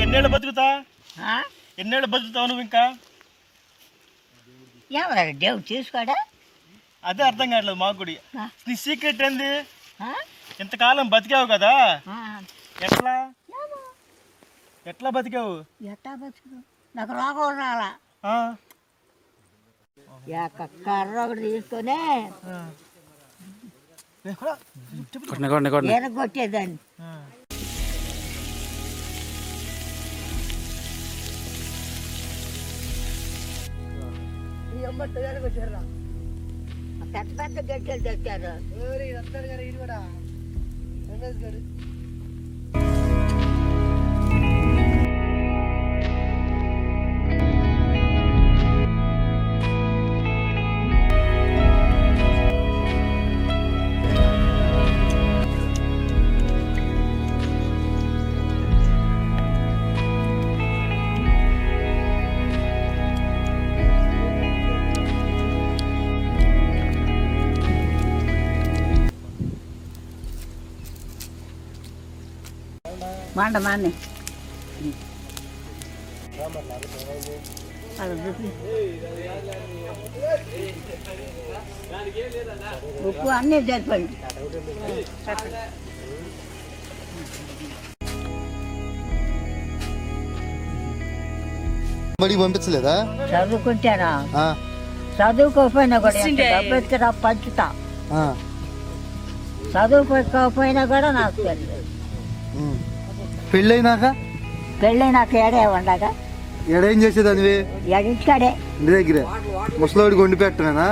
ఎన్నేళ్ళు బతుకుతా ఆ? ఎన్నేళ్ళు బతుకుతావు నువ్వు ఇంకా? ఏమన్నా దేవుడు తీసుకోడా? అదే అర్థం కావట్లేదు మాకు కూడా. ఆ. నీ సీక్రెట్ ఏంది? ఆ? ఇంతకాలం బతికావు కదా, ఆ. ఎట్లా ఏమో. ఎట్లా బతికావు? ఎట్టా బతుకు నాకు రోగం రాలా. ఆ? కర్ర ఒకటి తీసుకొని ఎరగొట్టేదాన్ని. పెద్ద పెద్ద గట్టెలు తెచ్చారు. మాండి ఉప్పు అన్నీ సరిపోయింది. బడికి పంపించలేదా? చదువుకుంటారా? చదువుకోకపోయినా కూడా డబ్బు ఎత్తురా పంచుతా. చదువుకోకపోయినా కూడా నాకు తెలియదు. పెళ్ళైనాక ఏడే ఉండగా ఎడేం చేసేదానివి? ఇంటికాడే ఇంటి దగ్గరే ముసలోడికి వండి పెట్టమేనా?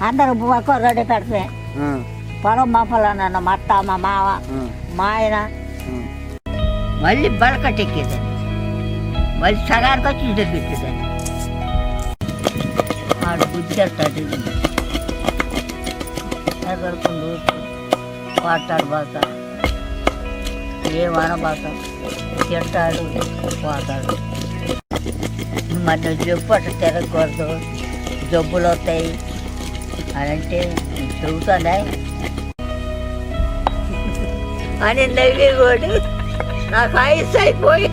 అందరూ రెడీ పెడితే పొలం పంపాలన్న మా అత్త మా మావ మా ఆయన మళ్ళీ బలకట్టెక్కేదాన్ని, మళ్ళీ సగానికి వచ్చి ఇంటి పెట్టేదాన్ని. వాడు బుద్ధి చేస్తాడు. ఎదుర్కొండు పాటాడు బాత ఏమన బాత తింటాడు పోతాడు. మరి జబ్బు అట్లా తిరగకూడదు, జబ్బులు వస్తాయి అని అంటే చెబుతానే అని నవ్వి కూడా నాకు ఆయుస్ అయిపోయి